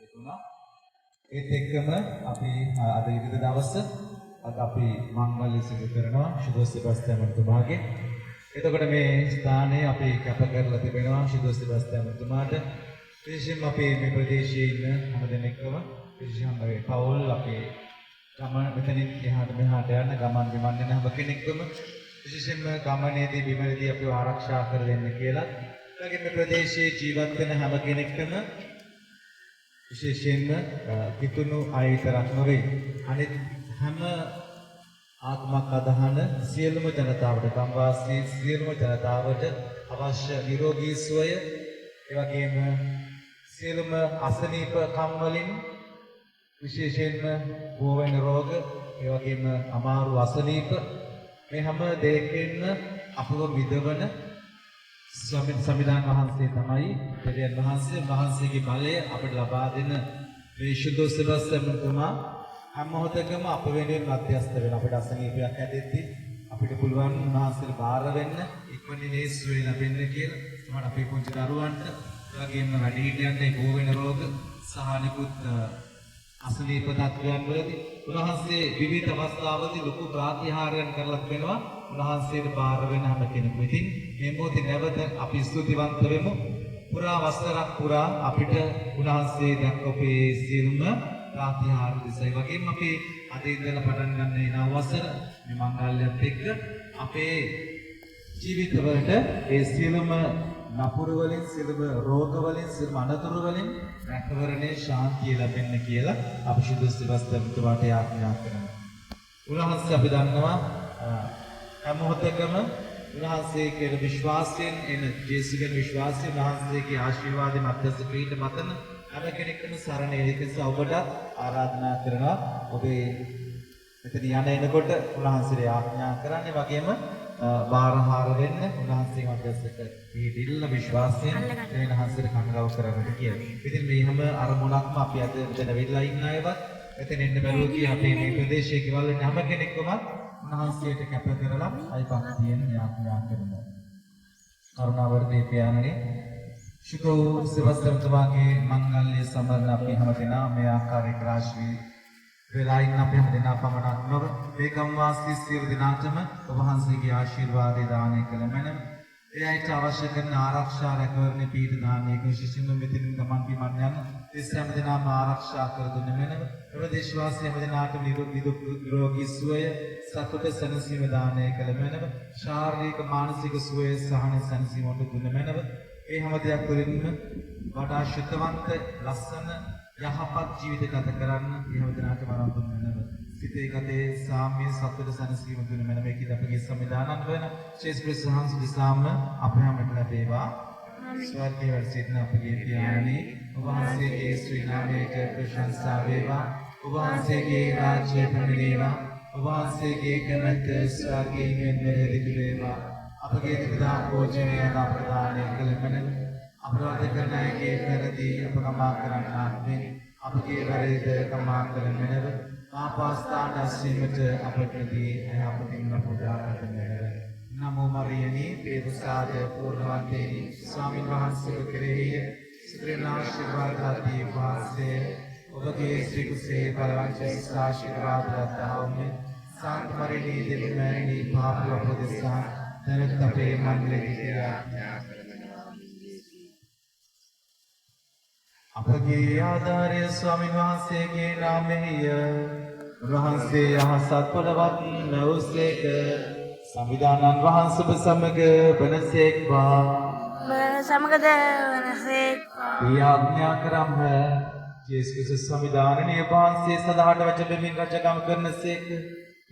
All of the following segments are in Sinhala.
තුනා ඒත් එක්කම අපි අද ඉරිදා දවස අද අපි මංගල්‍ය සිදු කරනවා ශුද්ධ සෙබස්තියාන් මහතුමාගේ. එතකොට මේ ස්ථානයේ අපි කැප කරලා තිබෙනවා ශුද්ධ සෙබස්තියාන් මහතුමාට. විශේෂයෙන්ම අපි මේ ප්‍රදේශයේ ඉන්න හැම දෙනෙක්ම විශේෂයෙන්ම මේ පවුල් අපේ ගමන මෙතනින් එහාට මෙහාට යන ගමන් විමන් යන හැම කෙනෙක්ම විශේෂයෙන්ම ගමනේදී බිමේදී අපිව ආරක්ෂා කර දෙන්න කියලා. ඒගොල්ලෝ මේ ප්‍රදේශයේ ජීවත් වෙන හැම කෙනෙක්ටම විශේෂයෙන්ම පිටුණු අය විතරක් නෙවෙයි අනිත් හැම ආත්මක් අදහන සියලුම ජනතාවට ගම්වාසී සියලුම ජනතාවට අවශ්‍ය නිරෝගී සුවය ඒ වගේම සියලුම අසනීපකම් වලින් විශේෂයෙන්ම බෝවෙන රෝග ඒ වගේම අමාරු අසනීප මේ හැම දෙයකින්ම අපව විදවන සම්විධාන වහන්සේ තමයි දෙවියන් වහන්සේගේ බලය අපට ලබා දෙන මේ ශුද්ධ සෙබස්තියාන් තුමා හැම මොහොතකම අප වෙනුවෙන් මැදිස්ත වෙන අපට අසනීපයක් ඇතිවෙද්දී අපිට පුළුවන් උන්වහන්සේට බාර වෙන්න ඉක්මනින් ඒ සුවය ලැබෙන්න කියලා තමයි අපේ පුංචි දරුවන්ට ඒ වගේම වැඩිහිටියන්ට ඒ බෝ වෙන රෝග සහ නිකුත් අසනීප තත්ත්වයන් වලදී උන්වහන්සේ විවිධ අවස්ථාවලදී ලොකු ප්‍රාතිහාර්යයන් කරලා තිබෙනවා උන්වහන්සේට බාර වෙන හැම කෙනෙකු. ඉතින් මේ මොහොතේ නැවත අපි ස්තුතිවන්ත වෙමු. පුරා වසරක් පුරා අපිට උන්වහන්සේ දක්වපේ සියලුම ප්‍රාතිහාර්ය දිසයි වගේම අපි අද ඉඳලා පටන් ගන්න මේ නව වසර මේ මංගල්‍යයත් එක්ක අපේ ජීවිතවලට ඒ සියලුම නපුරු වලින් සියලුම රෝග වලින් සියලුම අනතුරු වලින් රැකවරණේ ශාන්තිය ලැබෙන්න කියලා අපි ශුද්ධ සෙබස්තියාන් තුමාට යාඥා කරනවා. උන්වහන්සේ අපි දන්නවා හැම මොහොතකම උන්වහන්සේ කියන විශ්වාසයෙන් එන ජේසුස්ගේ විශ්වාසයෙන් උන්වහන්සේගේ ආශිර්වාදෙ මැදස පිට මතන හැම කෙනෙක්ම සරණ එලිකස ඔබට ආරාධනා කරනවා. ඔබේ මෙතන යන එනකොට උන්වහන්සේට යාඥා කරන්නේ වගේම බාරහාර වෙන්න උන්වහන්සේ මැදසට පිළිදිල්ල විශ්වාසයෙන් උන්වහන්සේට කනගාව කරගන්න කියලා. ඉතින් මේ හැම අරමුණක්ම අපි අද මෙතන වෙලා ඉන්න අයවත් මෙතන එන්න බැරුව කී අපේ මේ ප්‍රදේශයේ ගෙවල් වෙන හැම කෙනෙක්ම උන්වහන්සේට කැප කරලා අයිපක්තියෙන් යාඥා කරනවා. කරුණාවර්ධී පියාණනි ශුද්ධ සෙබස්තියාන් තුමාගේ මංගල්‍ය සමරන අපි හැමදෙනා මේ ආකාරයක රාශී වෙලා ඉන්න අපි හැමදෙනා පමණක් නොව මේ ගම්වාසී සියලු දෙනාටම ඔබ වහන්සේගේ ආශිර්වාදය දානය කළ මැනව. ඒ අයට අවශ්‍ය කරන ආරක්ෂා රැකවරණ පීඨ දානයක විශේෂයෙන්ම මෙතනින් ගමන් බිමන් යන ඒ හැමදෙනාම ආරක්ෂා කර දුන්න මැනව. ප්‍රදේශවාසී හැමදෙනාටම නිරෝගී සුවය සතුට සැනසීම දානය කළ මැනව. ශාරීරික මානසික සුවය සහන සැනසීම වලට දුන්න මැනව. ඒ හැම දෙයක් තුළින්ම වඩා ශුද්ධවන්ත ලස්සන යහපත් ජීවිත ගත කරන්න මේ හැමදෙනාටම ආරම්භ වෙනව. සිතේ ගතේ සාම්‍ය සතුට සැනසීම දුන්න මැන මේකද අපගේ සම්විධානන් වන ශේෂ් ප්‍රසහංස දිසාම අප හැමට ලැබේවා. ස්වර්ගයේ වැඩ සිටින අපගේ පියාණනි ඔබ වහන්සේගේ ශ්‍රී නාමයට ප්‍රශංසා වේවා. ඔබ වහන්සේගේ රාජ්‍ය පැමිණේවා. ඔබ වහන්සේගේ කැමැත්ත ස්වර්ගයෙන් මෙහෙදි වේවා. අපගේ දිනදා භෝජනය දාපදානය කළ මැන අපරාධ කරන අයගේ පෙරදී අප කමා කරන්නාක් මෙන් අපගේ වැරදිද කමා කළ මැනව. පාපස්ථාන ඇසීමට අපටදී අපටින් පුදා කරන්නට නමෝ මරියනි ප්‍රේමසාද පූර්ණවන්තේනි ස්වාමීන් වහන්සේ කෙරෙහි සිතේන ආශිර්වාද ආදී වාසේ ඔබගේ ශ්‍රී කුසේ බලවන්ත ආශිර්වාද ලබාවමි. සාන්ත මරියනි දෙවියනි පාප ප්‍රදේශා දැනට අපේ මන්දිරයේ ආඥා අපගේ ආධාරය ස්වාමීන් වහන්සේගේ නාමයෙහි උන්වහන්සේ යහසත් පොළවත් නැවුසේක සංවිධානන් වහන්සේ සමග වනසේක්වා සමගද වනසේක්වා ආඥා කරම්හ. ජේසුස් සංවිධානනීය වහන්සේ සදාට වචනෙමින් රජකම් කරනසේක.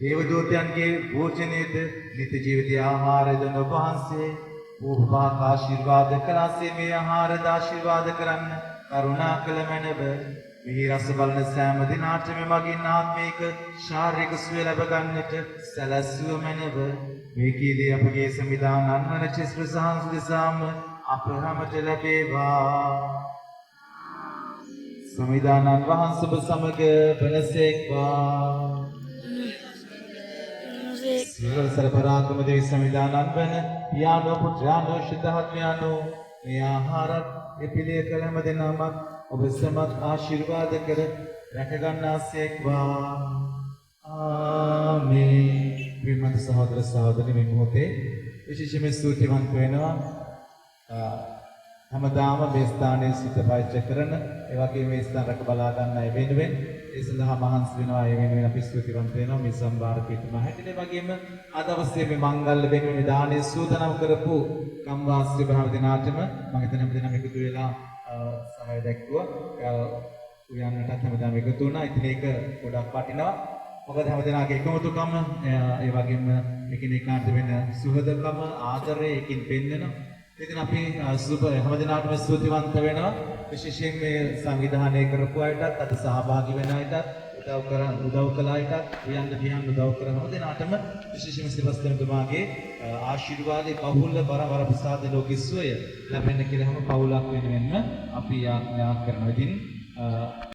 දේවදූතයන්ගේ භෝජනයේද නිත්‍ය ජීවිතය ආහාරය දෙන වහන්සේ ඕපාක ආශිර්වාද කළාසේ මේ ආහාරද ආශිර්වාද කරන්න කරුණා කළ මැනව. මෙහි රස බලන සෑම දිනාටම මගින් ආත්මික ශාරීරික සුවය ලැබ ගන්නට සැලැස්සුව මැනව. මේ කීදී අපගේ සංවිධානන් වන චිත්‍ර සහංස දිසාම අප හැමට ලැබේවා. සංවිධානන් වහන්සේ සමග වනසේක්වා. සියලු සරපරාක්‍රම දෙවි සංවිධානන් වන පියානෝ පුත්‍රයානෝ ශුද්ධාත්මයානෝ මේ ආහාරත් එපිළිය කළ හැම දෙනාම ඔබ සමත් ආශිර්වාද කර රැකගන්නාසේක්වා. ආමේන්. ප්‍රියමන්ත සහෝදර සහෝදරනි මේ මොහොතේ විශේෂයෙන්ම ස්තුතිවන්ත වෙනවා. හැමදාම මේ ස්ථානයේ සිට පරිචය කරන ඒ වගේම මේ ස්ථාන රැක බලා ගන්න අය වෙනුවෙන් ඒ සඳහා මහන්සි වෙනවා. ඒ වෙනුවෙන් අපි ස්තුතිවන්ත වෙනවා මේ සම්භාර පිටුම හැටියට. ඒ වගේම අද අවස්ථේ මේ මංගල්‍ය වෙනුවෙන් මේ දානයේ සූදානම් කරපු කම්වාස්ත්‍රි භාව දිනාටම මම හිතන හැමදෙනාම එකතු වෙලා සමය දැක්වුවා. උයන්නටත් හැමදාම එකතු වුණා. ඉතින් ඒක ගොඩක් වටිනවා. මොකද හැමදෙනාගේ එකමුතුකම ඒ වගේම එකිනෙකාට වෙන සුහදකම ආදරය එකකින් පෙන්වනවා. ඉතින් අපි හැමදෙනාටම ස්තුතිවන්ත වෙනවා. විශේෂයෙන් මේ සංවිධානය කරපු අයටත් අද සහභාගී වෙන අයටත් උදව් කළ අයටත් උයන්න උදව් කරන හැමදෙනාටම විශේෂයෙන්ම සිල්වස්තන තුමාගේ ආශිර්වාදේ බහුල බර ප්‍රසාද ලෝකිස්සුවය ලැබෙන්න කියලා හැම පවුලක් වෙනුවෙන්ම අපි යාඥා කරනවා. ඉතින්